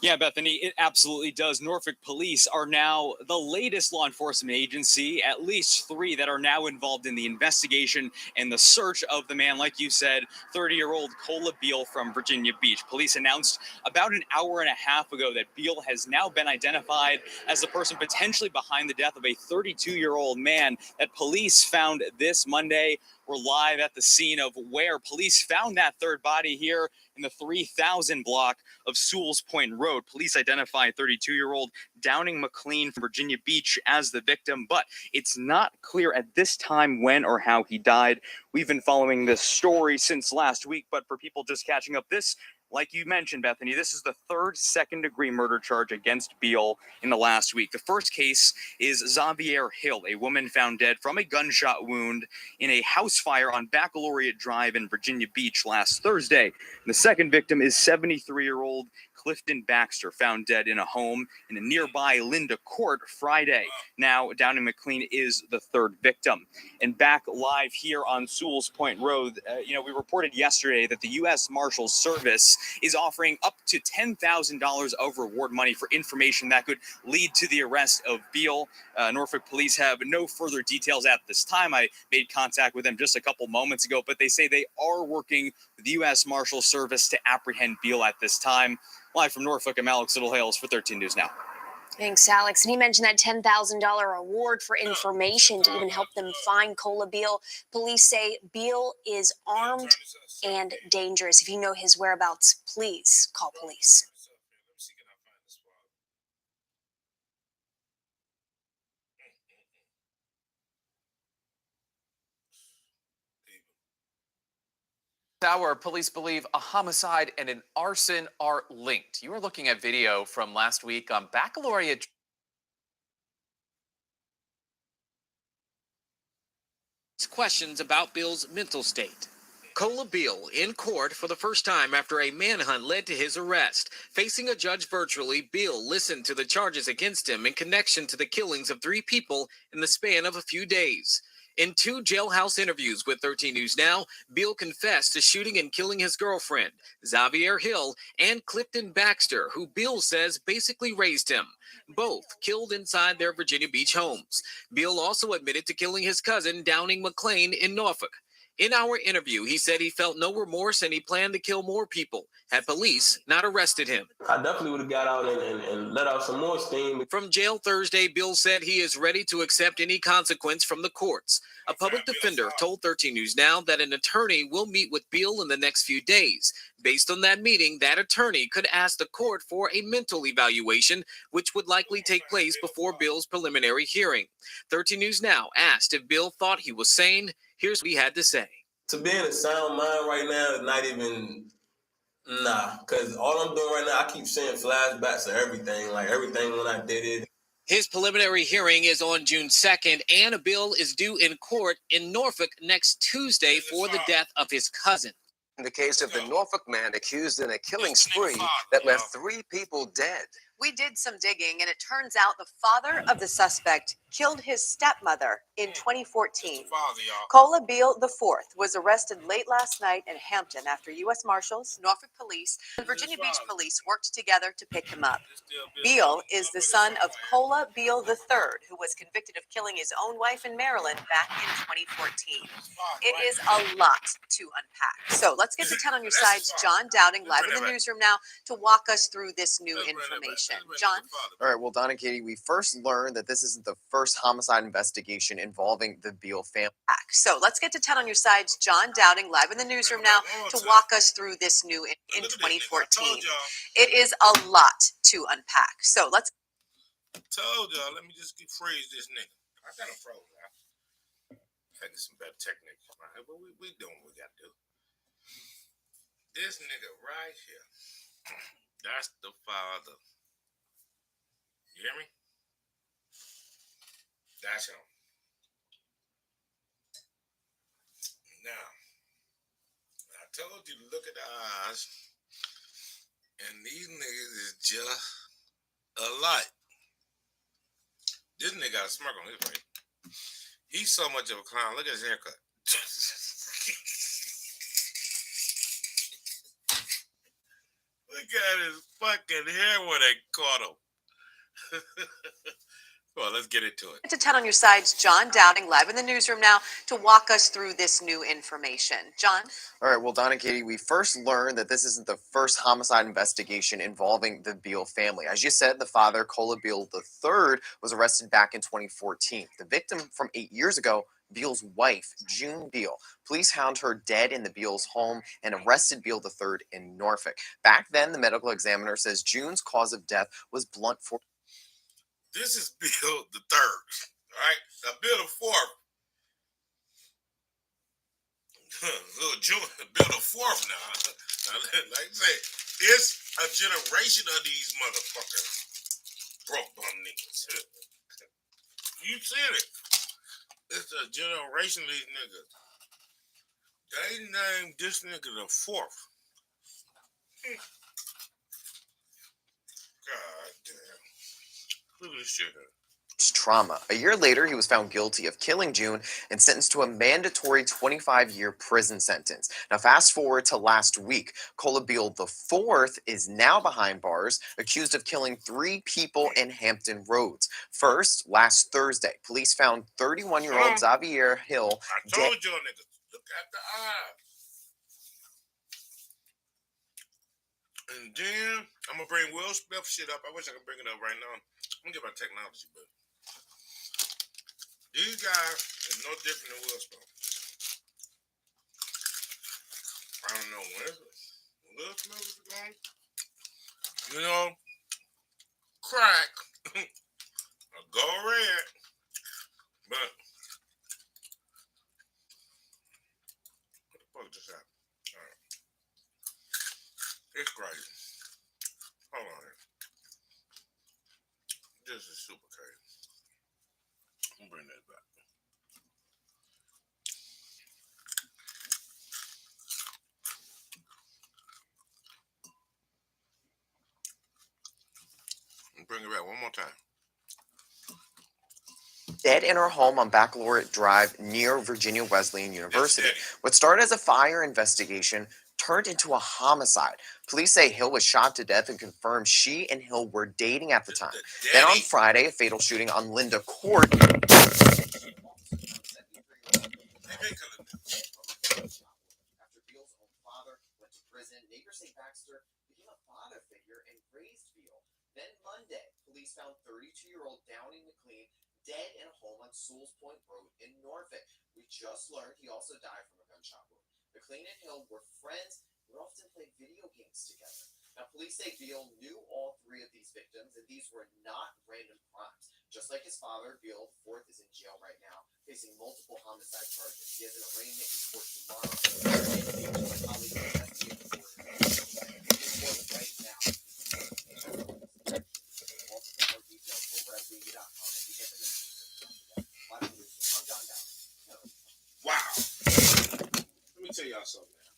Yeah, Bethany, it absolutely does. Norfolk police are now the latest law enforcement agency, at least 3 that are now involved in the investigation and the search of the man, like you said, 30-year-old Cola Beale from Virginia Beach. Police announced about an hour and a half ago that Beale has now been identified as the person potentially behind the death of a 32-year-old man that police found this Monday. We're live at the scene of where police found that third body here in the 3000 block of Sewell's Point Road. Police identified 32-year-old Downing McLean from Virginia Beach as the victim, but it's not clear at this time when or how he died. We've been following this story since last week, but for people just catching up, this, like you mentioned, Bethany, this is the 3rd second-degree murder charge against Beale in the last week. The first case is Xavier Hill, a woman found dead from a gunshot wound in a house fire on Baccalaureate Drive in Virginia Beach last Thursday. The second victim is 73-year-old Clifton Baxter, found dead in a home in a nearby Linda Court Friday. Now, Downing McLean is the 3rd victim. And back live here on Sewell's Point Road, we reported yesterday that the U.S. Marshals Service is offering up to $10,000 of reward money for information that could lead to the arrest of Beale. Norfolk police have no further details at this time. I made contact with them just a couple moments ago, but they say they are working with the U.S. Marshals Service to apprehend Beale at this time. Live from Norfolk, I'm Alex Littlehales for 13 News Now. Thanks, Alex. And he mentioned that $10,000 award for information to even help them find Cola Beale. Police say Beale is armed and dangerous. If you know his whereabouts, please call police. Hour, police believe a homicide and an arson are linked. You are looking at video from last week on Baccalaureate. Questions about Beale's mental state. Cola Beale in court for the first time after a manhunt led to his arrest. Facing a judge virtually, Beale listened to the charges against him in connection to the killings of 3 people in the span of a few days. In 2 jailhouse interviews with 13 News Now, Beale confessed to shooting and killing his girlfriend, Xavier Hill, and Clifton Baxter, who Beale says basically raised him. Both killed inside their Virginia Beach homes. Beale also admitted to killing his cousin, Downing McLean, in Norfolk. In our interview, he said he felt no remorse and he planned to kill more people had police not arrested him. I definitely would have got out and let out some more steam. From jail Thursday, Beale said he is ready to accept any consequence from the courts. A public defender told 13 News Now that an attorney will meet with Beale in the next few days. Based on that meeting, that attorney could ask the court for a mental evaluation, which would likely take place before Beale's preliminary hearing. 13 News Now asked if Beale thought he was sane. Here's what he had to say. To be in a sound mind right now is not even, because all I'm doing right now, I keep seeing flashbacks of everything, like everything when I did it. His preliminary hearing is on June 2nd, and a bill is due in court in Norfolk next Tuesday for the death of his cousin. In the case of the Norfolk man accused in a killing spree that left 3 people dead. We did some digging, and it turns out the father of the suspect killed his stepmother in 2014. Cola Beale IV was arrested late last night in Hampton after U.S. Marshals, Norfolk Police, and Virginia Beach Police worked together to pick him up. Beale is the son of Cola Beale III, who was convicted of killing his own wife in Maryland back in 2014. It is a lot to unpack. So let's get to 10 on your sides. John Dowding, live in the newsroom now, to walk us through this new information. John? All right, well, Don and Katie, we first learned that this isn't the first homicide investigation involving the Beale family. So let's get to 10 on your sides. John Dowding, live in the newsroom now, to walk us through this new in 2014. It is a lot to unpack. So let's. Told y'all, let me just freeze this nigga. I got him froze. I get some better techniques, man. But we doing what we got to do. This nigga right here, that's the father. You hear me? That's him. Now, I told you to look at the eyes, and these niggas is just alike. This nigga got a smirk on his face. He's so much of a clown. Look at his haircut. Look at his fucking hair when they caught him. Well, let's get into it. To 10 on your sides, John Dowding, live in the newsroom now, to walk us through this new information. John? All right, well, Don and Katie, we first learned that this isn't the first homicide investigation involving the Beale family. As you said, the father, Cola Beale III, was arrested back in 2014. The victim from 8 years ago, Beale's wife, June Beale. Police found her dead in the Beale's home and arrested Beale III in Norfolk. Back then, the medical examiner says June's cause of death was blunt force. This is Beale the third, right? Now Beale the fourth. Little June, Beale the fourth now. Now, like I say, it's a generation of these motherfuckers. Broke bum niggas. You said it. It's a generation of these niggas. They named this nigga the fourth. God damn. Look at this shit. Trauma. A year later, he was found guilty of killing June and sentenced to a mandatory 25-year prison sentence. Now, fast forward to last week. Cola Beale IV is now behind bars, accused of killing 3 people in Hampton Roads. First, last Thursday, police found 31-year-old Xavier Hill I told y'all niggas, look at the eye. And then, I'm going to bring Will Smith shit up. I wish I could bring it up right now. I'm going to get my technology, but these guys is no different than Will Smith. I don't know when Will Smith is going. You know, crack, go red, but what the fuck just happened? All right. It's crazy. Hold on here. This is super crazy. I'm bring that back. Bring it back one more time. dead in her home on Baccalaureate Drive near Virginia Wesleyan University. What started as a fire investigation turned into a homicide. Police say Hill was shot to death and confirmed she and Hill were dating at the time. Then on Friday, a fatal shooting on Linda Court. Then Monday, police found 32-year-old Downey McLean dead in a home on Sewell's Point Road in Norfolk. We just learned he also died from a gunshot wound. McLean and Hill were friends who would often play video games together. Now, police say Beale knew all three of these victims, and these were not random crimes. Just like his father, Beale IV is in jail right now, facing multiple homicide charges. He has an arraignment in court tomorrow. My colleague investigating for him in court right now. Multiple more details over at Beale.com. And we get them in the newsroom. I'm John Dowd. Wow. Let me tell y'all something, man.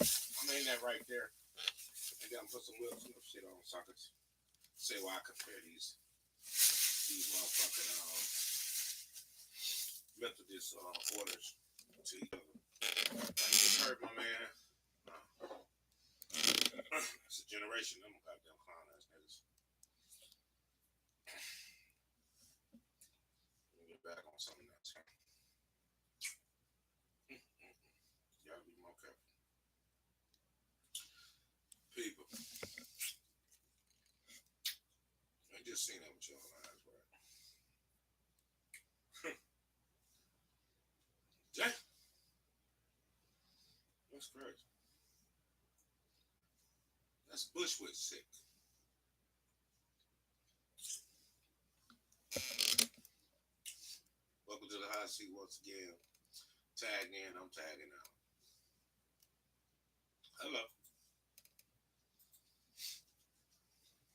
I'm in that right there. Maybe I'm put some Will Smith shit on suckers. Say why I compare these motherfucking mental disorders to each other. It hurt my man. It's a generation of them goddamn clown ass niggas. Let me get back on something else. You gotta be more careful. People. I just seen that with your eyes, right? Jay. That's crazy. That's Bushwick sick. Welcome to the hot seat once again. Tag in, I'm tagging out. Hello.